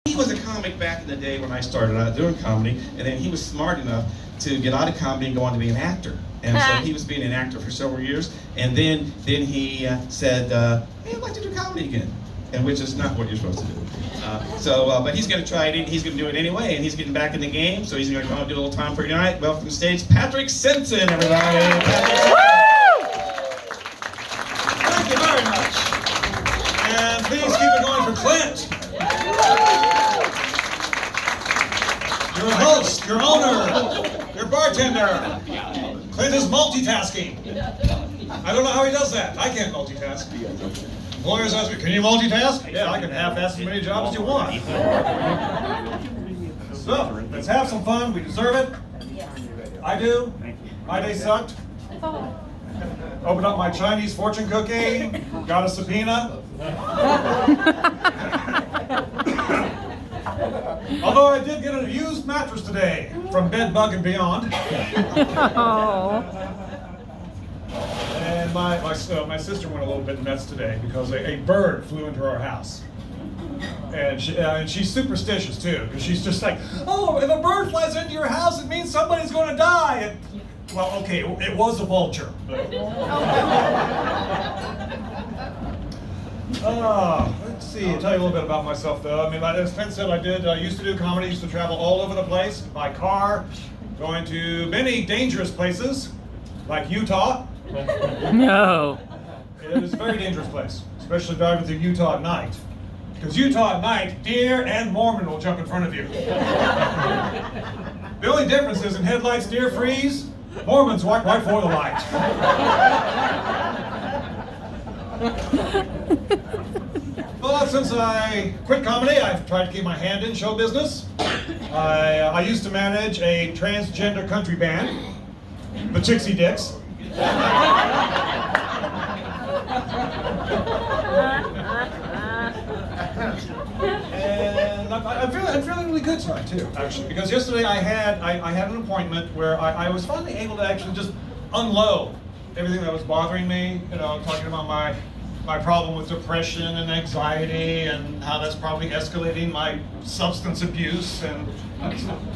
He was a comic back in the day when I started out doing comedy, and then he was smart enough to get out of comedy and go on to be an actor. And so he was being an actor for several years, and then he said, hey, I'd like to do comedy again, and which is not what you're supposed to do. But he's going to try it, he's going to do it anyway, and he's getting back in the game, so he's going to come and do a little time for you tonight. Welcome to the stage, Patrick Simpson, everybody. Patrick Simpson. Thank you very much. And please keep it going for Clint. Your host, your owner, your bartender. Clint is multitasking. I don't know how he does that. I can't multitask. Employers ask me, can you multitask? Yeah, I can half-ass as many jobs as you want. So, let's have some fun. We deserve it. I do. My day sucked. Opened up my Chinese fortune cookie. Got a subpoena. Although I did get a used mattress today from Bed Bug and Beyond. And my sister went a little bit nuts today because a bird flew into our house. And she's superstitious too, because she's just like, oh, if a bird flies into your house, it means somebody's going to die. And, well, okay, it was a vulture. Let's see, I'll tell you a little bit about myself though. I mean, as Clint said, I used to do comedy, used to travel all over the place by car, going to many dangerous places, like Utah. No. It is a very dangerous place, especially driving through Utah at night. Because Utah at night, deer and Mormon will jump in front of you. The only difference is in headlights, deer freeze, Mormons walk right for the light. Well, since I quit comedy, I've tried to keep my hand in show business. I used to manage a transgender country band, the Chixie Dicks. And I'm feeling really good tonight too, actually, because yesterday I had an appointment where I was finally able to actually just unload everything that was bothering me. You know, talking about my problem with depression and anxiety and how that's probably escalating my substance abuse, and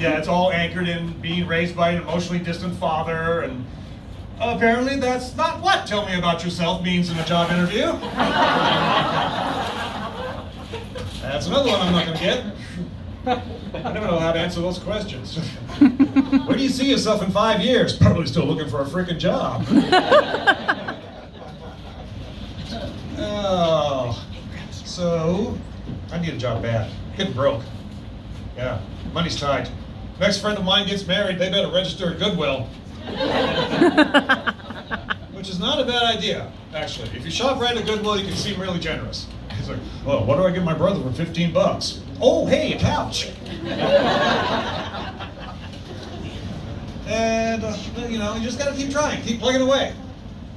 yeah, it's all anchored in being raised by an emotionally distant father, and apparently that's not what "tell me about yourself" means in a job interview. That's another one I'm not going to get. I never know how to answer those questions. Where do you see yourself in 5 years? Probably still looking for a freaking job. Oh, so I need a job bad. Getting broke. Yeah, money's tight. Next friend of mine gets married, they better register at Goodwill. Which is not a bad idea, actually. If you shop right at Goodwill, you can seem really generous. He's like, well, what do I give my brother for 15 bucks? Oh, hey, a couch. And, you know, you just got to keep trying, keep plugging away.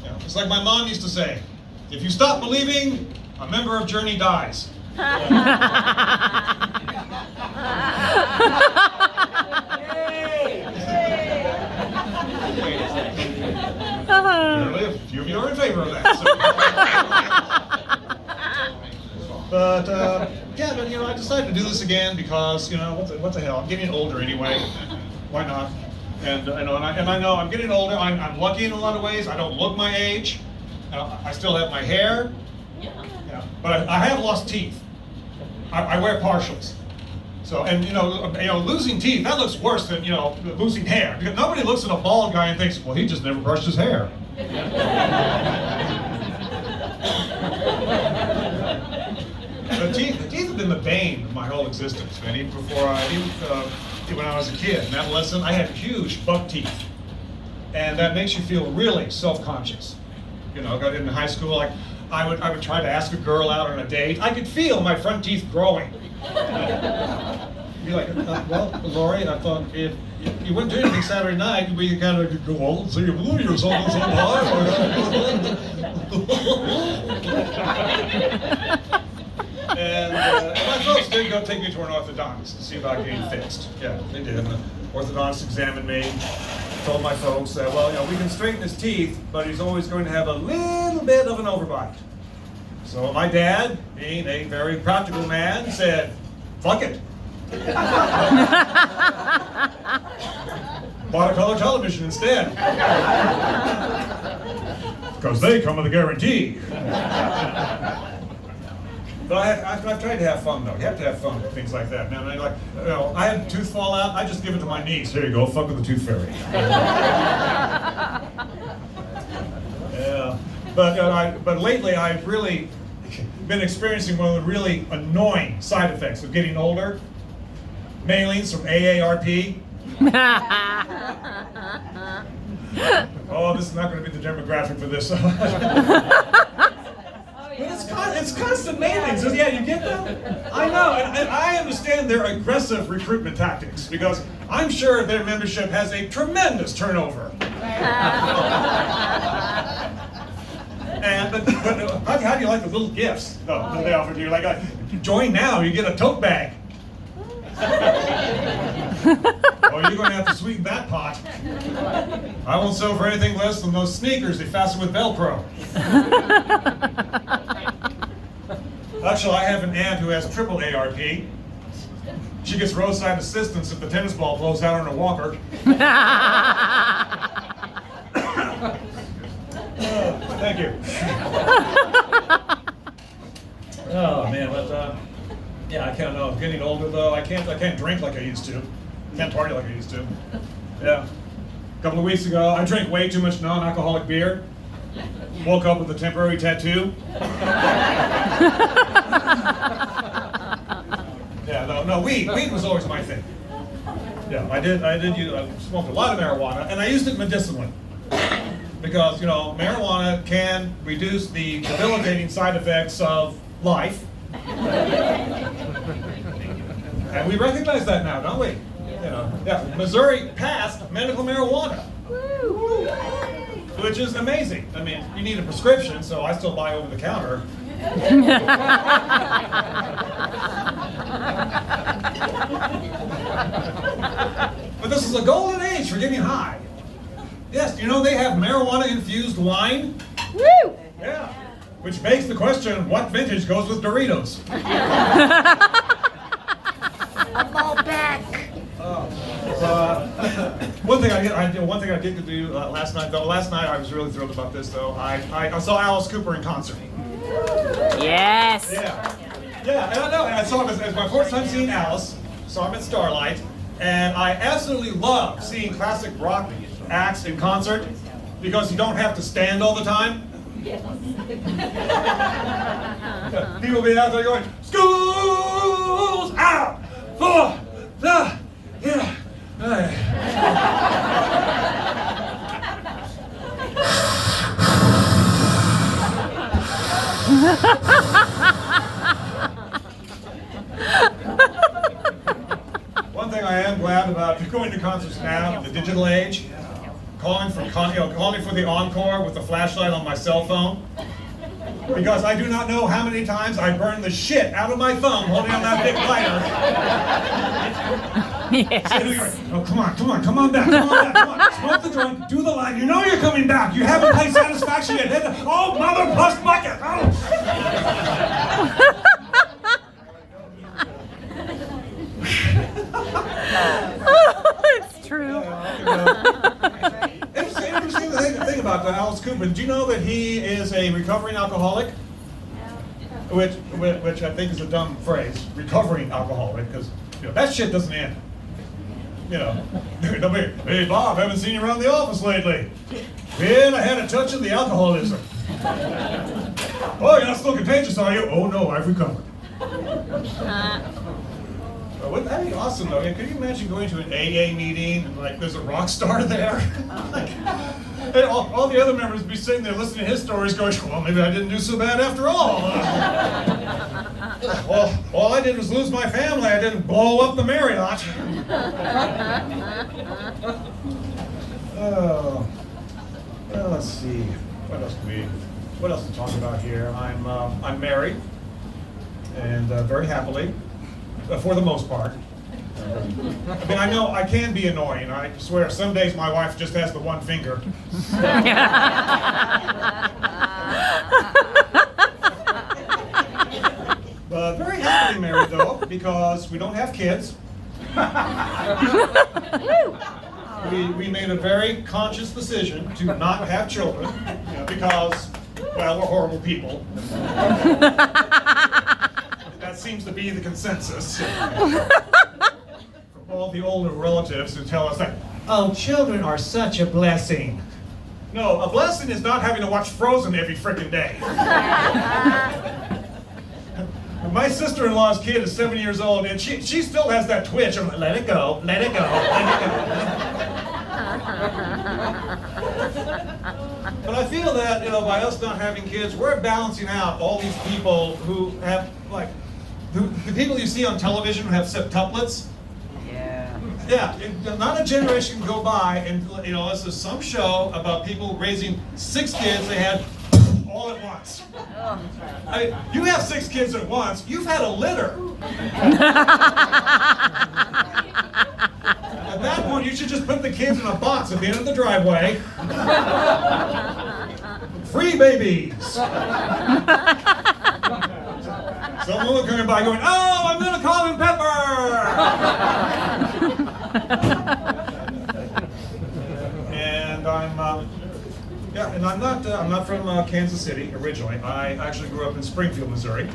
You know, it's like my mom used to say, if you stop believing, a member of Journey dies. Apparently, a few of you are in favor of that. But you know, I decided to do this again because, you know, what the hell? I'm getting older anyway. Why not? And I know I'm getting older. I'm lucky in a lot of ways. I don't look my age. I still have my hair. Yeah. But I have lost teeth. I wear partials. So, and you know, losing teeth, that looks worse than, you know, losing hair. Because nobody looks at a bald guy and thinks, well, he just never brushed his hair. The teeth have been the bane of my whole existence, man. Even before when I was a kid, an adolescent, I had huge buck teeth. And that makes you feel really self-conscious. You know, got into high school, like, I would try to ask a girl out on a date. I could feel my front teeth growing. Be like, well, Lori, I thought if you wouldn't do anything Saturday night, we could kind of go out and see a movie or something sometime. And my folks did go take me to an orthodontist to see about getting fixed. Yeah, they did. And the orthodontist examined me, told my folks that, well, you know, we can straighten his teeth, but he's always going to have a little bit of an overbite. So my dad, being a very practical man, said, fuck it. Bought a color television instead. Because they come with a guarantee. But I've tried to have fun though. You have to have fun with things like that, man. I had a tooth fall out. I just give it to my niece. Here you go. Fuck with the tooth fairy. Yeah. But lately I've really been experiencing one of the really annoying side effects of getting older. Mailings from AARP. Oh, this is not going to be the demographic for this. But it's constant mailings. Yeah, you get them? I know, and I understand their aggressive recruitment tactics because I'm sure their membership has a tremendous turnover. But how do you like the little gifts that they offer to you? Like, join now, you get a tote bag. Oh, you're going to have to sweeten that pot. I won't sell for anything less than those sneakers they fasten with Velcro. Actually, I have an aunt who has triple ARP. She gets roadside assistance if the tennis ball blows out on her walker. Thank you. Oh man, but yeah, I can't know. Getting older though, I can't drink like I used to. Can't party like I used to. Yeah. A couple of weeks ago, I drank way too much non-alcoholic beer. Woke up with a temporary tattoo. Yeah, no, weed was always my thing. Yeah, I smoked a lot of marijuana, and I used it medicinally. Because, marijuana can reduce the debilitating side effects of life. And we recognize that now, don't we? Yeah, Missouri passed medical marijuana. Which is amazing. I mean, you need a prescription, so I still buy over the counter. But this is a golden age for getting high. Yes, they have marijuana-infused wine? Woo! Yeah. Which begs the question, what vintage goes with Doritos? I'm all back. One thing I did to do last night, though. Last night I was really thrilled about this, though. I saw Alice Cooper in concert. Yes. Yeah, and I know. And I saw him as my fourth time seeing Alice. Saw him at Starlight, and I absolutely love seeing classic rock acts in concert because you don't have to stand all the time. Yes. People being out there going, "School's out for the yeah." One thing I am glad about going to concerts now in the digital age, calling for the encore with the flashlight on my cell phone, because I do not know how many times I burned the shit out of my thumb holding on that big lighter. Yes. Oh, come on back, come on. Smoke the joint, do the line. You know you're coming back. You haven't played Satisfaction yet. Oh, mother plus bucket. Oh. It's true. Interesting thing about Alice Cooper. Do you know that he is a recovering alcoholic? Which I think is a dumb phrase, recovering alcoholic, because that shit doesn't end. Nobody, hey Bob, haven't seen you around the office lately. Well, I had a touch of the alcoholism. Oh, you're not still contagious, are you? Oh no, I've recovered. Wouldn't that be awesome though? Could you imagine going to an AA meeting and there's a rock star there? And all the other members would be sitting there listening to his stories going, well, maybe I didn't do so bad after all. Well, all I did was lose my family. I didn't blow up the Marriott. Oh, well, let's see. What else to talk about here? I'm married, and very happily, for the most part. I mean, I know I can be annoying. I swear, some days my wife just has the one finger. But very happy. happily married though, because we don't have kids. We made a very conscious decision to not have children, because, well, we're horrible people. That seems to be the consensus. From all the older relatives who tell us that, oh, children are such a blessing. No, a blessing is not having to watch Frozen every frickin' day. My sister-in-law's kid is 7 years old, and she still has that twitch. I'm like, let it go, let it go, let it go. But I feel that, by us not having kids, we're balancing out all these people who have, the people you see on television who have septuplets. Yeah, not a generation can go by and, this is some show about people raising 6 kids they had all at once. I mean, you have 6 kids at once, you've had a litter. At that point, you should just put the kids in a box at the end of the driveway. Free babies. Someone will come by going, oh, I'm going to call him Pepper. And I'm not from Kansas City originally. I actually grew up in Springfield, Missouri.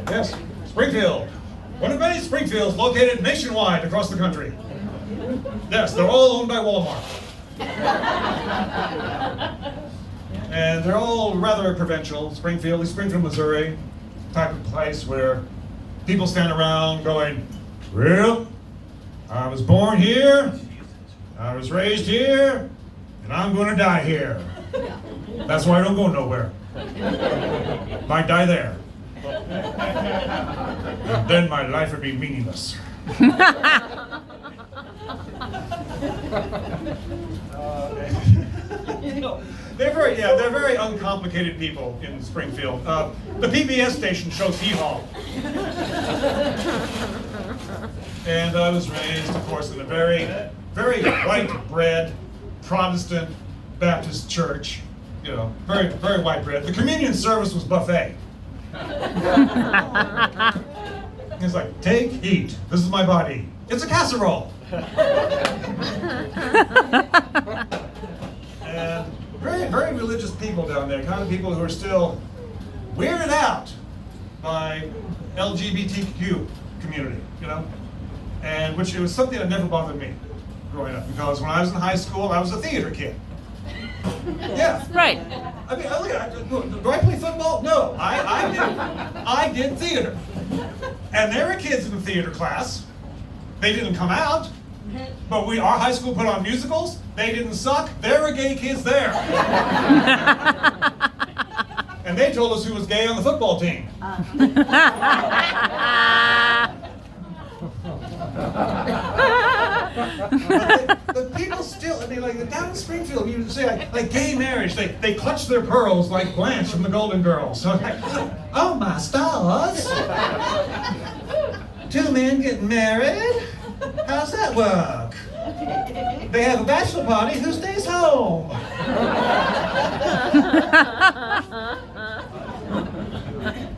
Yes, Springfield. One of many Springfields located nationwide across the country. Yes, they're all owned by Walmart. And they're all rather provincial. Springfield, Missouri, type of place where people stand around going, well, I was born here, I was raised here, and I'm going to die here. That's why I don't go nowhere. Might die there. And then my life would be meaningless. They're very uncomplicated people in Springfield. The PBS station shows Hee Haw. And I was raised, of course, in a very, very white bread Protestant Baptist church. Very, very white bread. The communion service was buffet. It's like, take, eat. This is my body. It's a casserole. And very, very religious people down there, kind of people who are still weirded out by LGBTQ community, and which it was something that never bothered me growing up, because when I was in high school, I was a theater kid. Yeah. Right. I mean, do I play football? No, I did theater. And there were kids in the theater class. They didn't come out. But our high school put on musicals. They didn't suck. There were gay kids there. And they told us who was gay on the football team. But people still, down in Springfield, you say like gay marriage, they clutch their pearls like Blanche from the Golden Girls. So oh my stars. 2 men getting married? How's that work? They have a bachelor party, who stays home?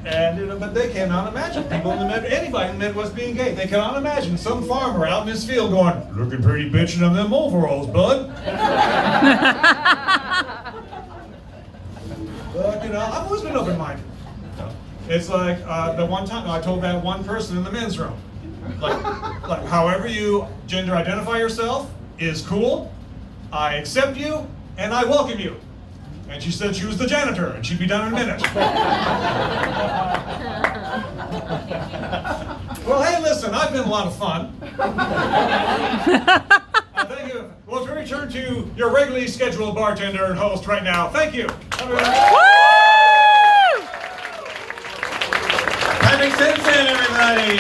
And but they cannot imagine people in the anybody in the Midwest being gay. They cannot imagine some farmer out in his field going, looking pretty bitchin' on them overalls, bud. But I've always been open-minded. It's like the one time I told that one person in the men's room, like however you gender identify yourself is cool. I accept you and I welcome you. And she said she was the janitor and she'd be done in a minute. Well, hey, listen, I've been a lot of fun. Thank you. We'll return to your regularly scheduled bartender and host right now. Thank you. Simpson, everybody.